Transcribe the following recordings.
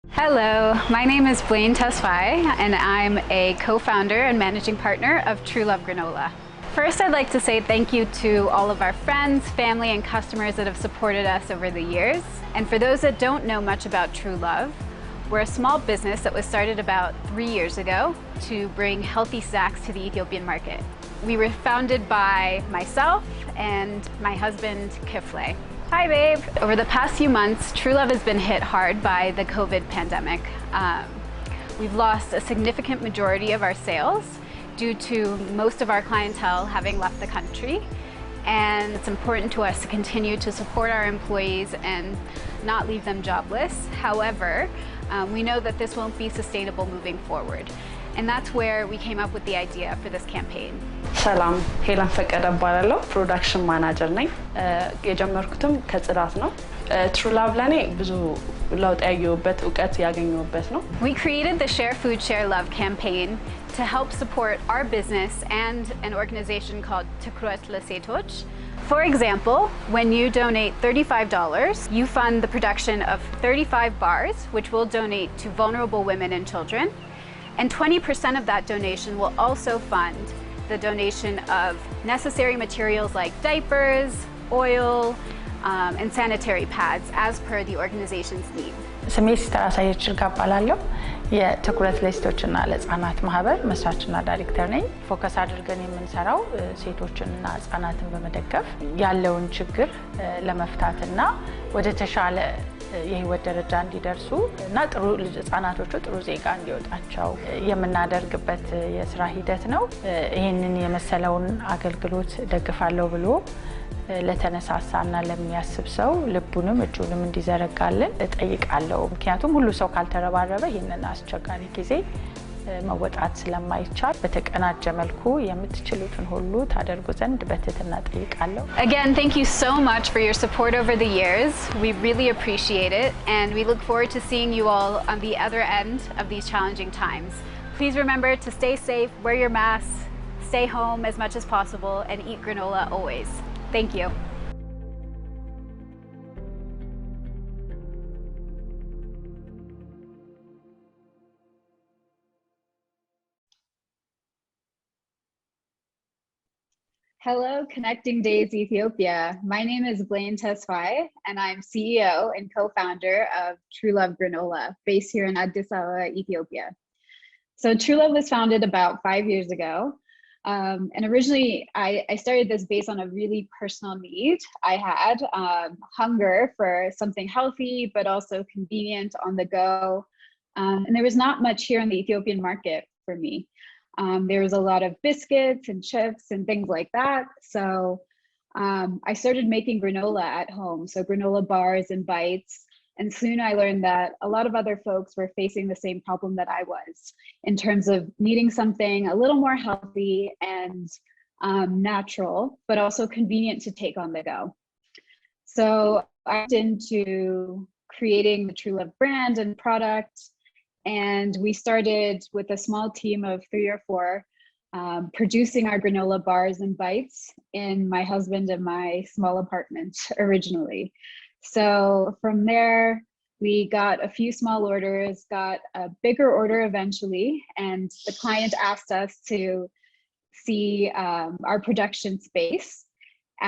Hello, my name is Blayne Tesfaye and I'm a co-founder and managing partner of TruLuv Granola. First, I'd like to say thank you to all of our friends, family, and customers that have supported us over the years. And for those that don't know much about TruLuv, we're a small business that was started about 3 years ago to bring healthy snacks to the Ethiopian market. We were founded by myself and my husband, Kifle. Hi, babe. Over the past few months, TruLuv has been hit hard by the COVID pandemic. We've lost a significant majority of our sales due to most of our clientele having left the country. And it's important to us to continue to support our employees and not leave them jobless. However, we know that this won't be sustainable moving forward. And that's where we came up with the idea for this campaign. ሰላም ሄለን ፈቀደ እባላለሁ ፕሮዳክሽን ማናጀር ነኝ የጀመርኩትም ከጽዳት ነው TruLuv ለኔ ብዙ ለውጥ ያየሁበት ዕውቀት ያገኘሁበት ነው We created the Share Food Share Love campaign to help support our business and an organization called TruLuv Granola. For example, when you donate $35, you fund the production of 35 bars, which we'll donate to vulnerable women and children. And 20% of that donation will also fund the donation of necessary materials like diapers, oil, and sanitary pads as per the organization's need. ስሜ ሲስተር አሳየች እባላለሁ የትኩረት ለሴቶችና ለህፃናት ማህበር መስራችና ዳይሬክተር ነኝ ፎከስ አድርገን የምንሰራው ሴቶችንና ህፃናትን በመደገፍ ያለውን ችግር ለመፍታትና ወደ ተሻለ የህይወት ደረጃ እንዲደርሱ እና ጥሩ ህፃናቶቹ ጥሩ ዜጋ እንዲወጣቸው የምናደርግበት የስራ ሂደት ነው ይሄንን የመሰለውን አገልግሎት ደግፋለሁ ብሎ ለተነሳሳና ለሚያስብ ሰው ልቡንም እጁንም እንዲዘረጋልን እጠይቃለሁ ምክንያቱም ሁሉ ሰው ካልተረባረበ ይሄንን አስቸጋሪ ጊዜ መወጣት ስለማይቻል በተቀናጀ መልኩ የምትችሉትን ሁሉ ታደርጉ ዘንድ በትህትና እጠይቃለሁ Again, thank you so much for your support over the years. We really appreciate it and we look forward to seeing you all on the other end of these challenging times. Please remember to stay safe, wear your masks, stay home as much as possible and eat granola always. Thank you. Hello, Connecting Days Ethiopia. My name is Blayne Tesfaye, and I'm CEO and co-founder of TruLuv Granola, based here in Addis Ababa, Ethiopia. So TruLuv was founded about 5 years ago. And originally, I started this based on a really personal need. I had hunger for something healthy, but also convenient on the go. And there was not much here in the Ethiopian market for me. There was a lot of biscuits and chips and things like that. So I started making granola at home. So granola bars and bites. And soon I learned that a lot of other folks were facing the same problem that I was in terms of needing something a little more healthy and natural, but also convenient to take on the go. So I went into creating the TruLuv brand and product. And we started with a small team of 3 or 4 producing our granola bars and bites in my husband and my small apartment originally. So from there, we got a few small orders, got a bigger order eventually, and the client asked us to see our production space,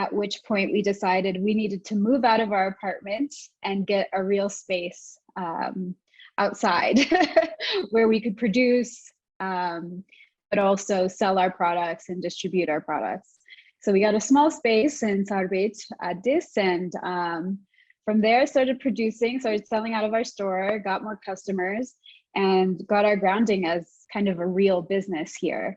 at which point we decided we needed to move out of our apartment and get a real space outside where we could produce, but also sell our products and distribute our products. So we got a small space in Sarbet, Addis, and from there started producing, started selling out of our store, got more customers, and got our grounding as kind of a real business here.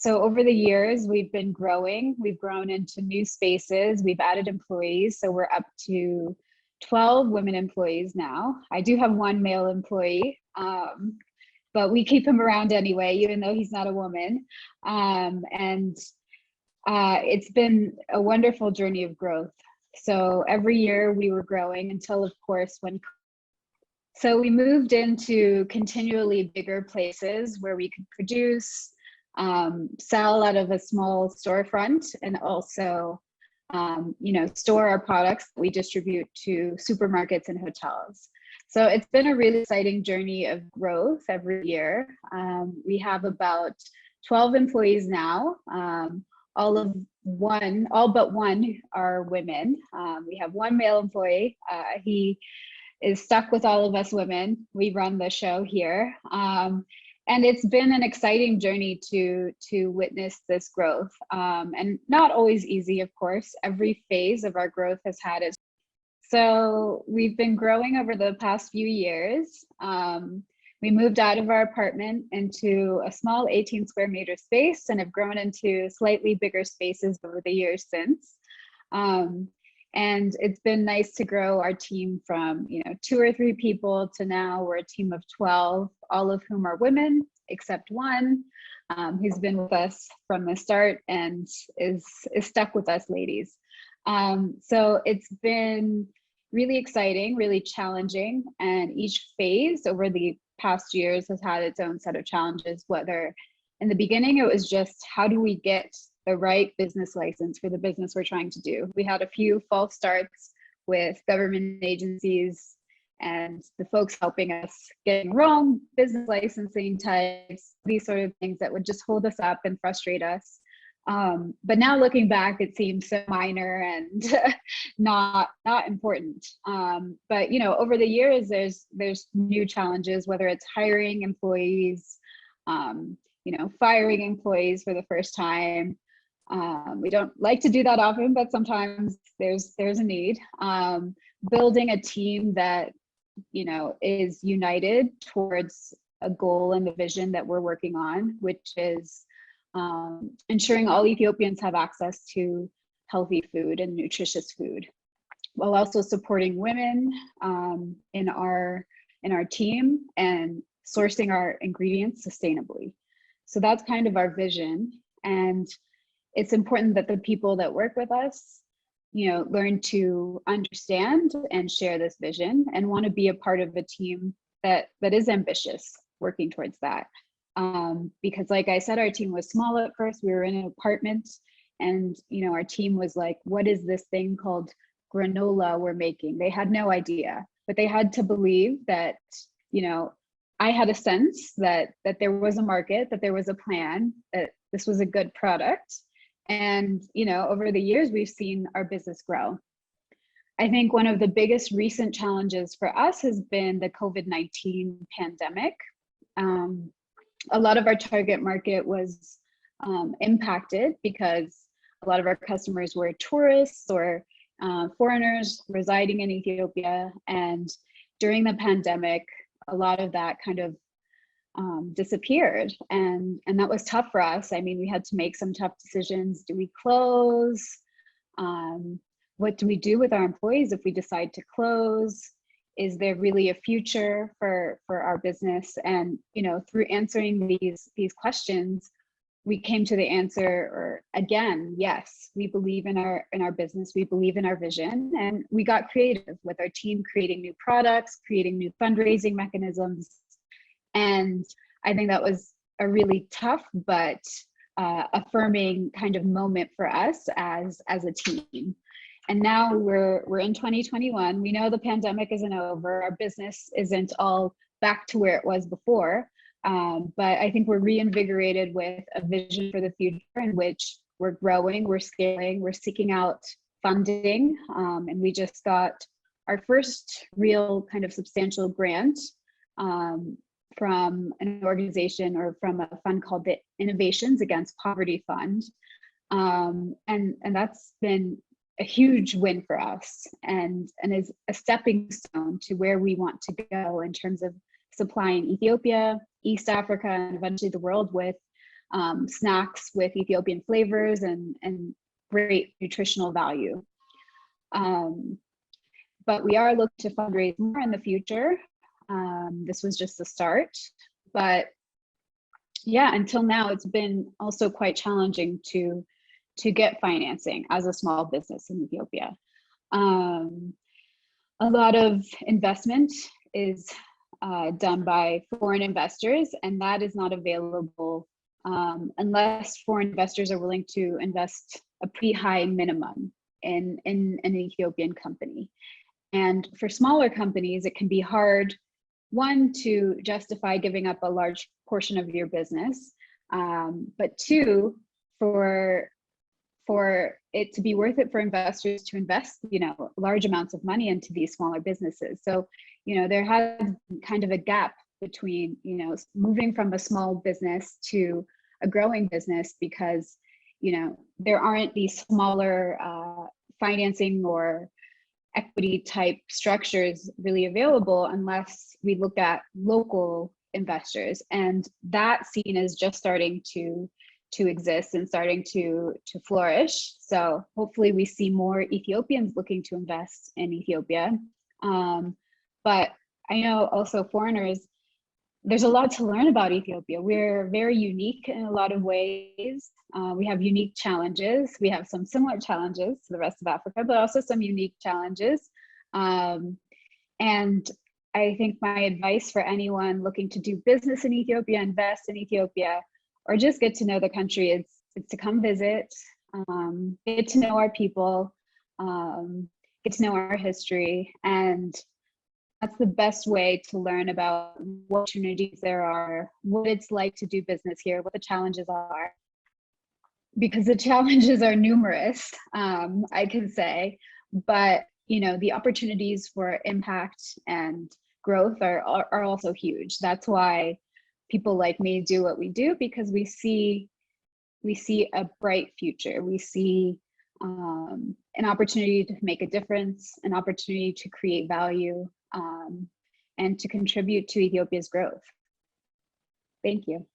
So over the years, we've been growing. We've grown into new spaces. We've added employees. So we're up to 12 women employees now. I do have 1 male employee, but we keep him around anyway, even though he's not a woman. And it's been a wonderful journey of growth. So every year we were growing until, of course, so we moved into continually bigger places where we could produce, sell out of a small storefront, and also store our products that we distribute to supermarkets and hotels. So it's been a really exciting journey of growth every year. We have about 12 employees now. All but one are women. We have one male employee. He is stuck with all of us women. We run the show here. And it's been an exciting journey to witness this growth. And not always easy, of course. Every phase of our growth has had its. So we've been growing over the past few years. We moved out of our apartment into a small 18 square meter space and have grown into slightly bigger spaces over the years since. And it's been nice to grow our team from 2 or 3 people to now we're a team of 12, all of whom are women, except one who's been with us from the start and is stuck with us ladies. So it's been really exciting, really challenging, and each phase over the past years has had its own set of challenges, whether in the beginning it was just how do we get the right business license for the business we're trying to do. We had a few false starts with government agencies and the folks helping us getting wrong business licensing types, these sort of things that would just hold us up and frustrate us. But now looking back, it seems so minor and not important. But over the years, there's new challenges, whether it's hiring employees, firing employees for the first time. We don't like to do that often, but sometimes there's a need. Building a team that is united towards a goal and the vision that we're working on, which is ensuring all Ethiopians have access to healthy food and nutritious food, while also supporting women in our team and sourcing our ingredients sustainably. So that's kind of our vision, and it's important that the people that work with us, learn to understand and share this vision and want to be a part of a team that is ambitious, working towards that. Because like I said, our team was small at first. We were in an apartment and, our team was like, what is this thing called granola we're making? They had no idea, but they had to believe that, I had a sense that there was a market, that there was a plan, that this was a good product. And, over the years, we've seen our business grow. I think one of the biggest recent challenges for us has been the COVID-19 pandemic. A lot of our target market was impacted because a lot of our customers were tourists or foreigners residing in Ethiopia. And during the pandemic, a lot of that kind of disappeared. And that was tough for us. I mean, we had to make some tough decisions. Do we close? What do we do with our employees if we decide to close? Is there really a future for our business? And through answering these questions, we came to the answer, or again, yes, we believe in our business, we believe in our vision, and we got creative with our team, creating new products, creating new fundraising mechanisms. And I think that was a really tough but affirming kind of moment for us as a team. And now we're in 2021. We know the pandemic isn't over. Our business isn't all back to where it was before. But I think we're reinvigorated with a vision for the future in which we're growing, we're scaling, we're seeking out funding. And we just got our first real kind of substantial grant from an organization or from a fund called the Innovations Against Poverty Fund. And that's been a huge win for us and is a stepping stone to where we want to go in terms of supplying Ethiopia, East Africa, and eventually the world with snacks with Ethiopian flavors and great nutritional value. But we are looking to fundraise more in the future. This was just the start, but yeah, until now, it's been also quite challenging to get financing as a small business in Ethiopia. A lot of investment is done by foreign investors, and that is not available unless foreign investors are willing to invest a pretty high minimum in an Ethiopian company. And for smaller companies, it can be hard, one, to justify giving up a large portion of your business, but two, for it to be worth it for investors to invest, large amounts of money into these smaller businesses. So, there has kind of a gap between, moving from a small business to a growing business, because, there aren't these smaller financing or equity type structures really available unless we look at local investors, and that scene is just starting to exist and starting to flourish. So hopefully we see more Ethiopians looking to invest in Ethiopia. But I know also foreigners, there's a lot to learn about Ethiopia. We're very unique in a lot of ways. We have unique challenges. We have some similar challenges to the rest of Africa, but also some unique challenges. And I think my advice for anyone looking to do business in Ethiopia, invest in Ethiopia, or just get to know the country, is to come visit, get to know our people, get to know our history, and that's the best way to learn about what opportunities there are, what it's like to do business here, what the challenges are. Because the challenges are numerous, I can say, but the opportunities for impact and growth are also huge. That's why people like me do what we do, because we see a bright future. We see an opportunity to make a difference, an opportunity to create value, and to contribute to Ethiopia's growth. Thank you.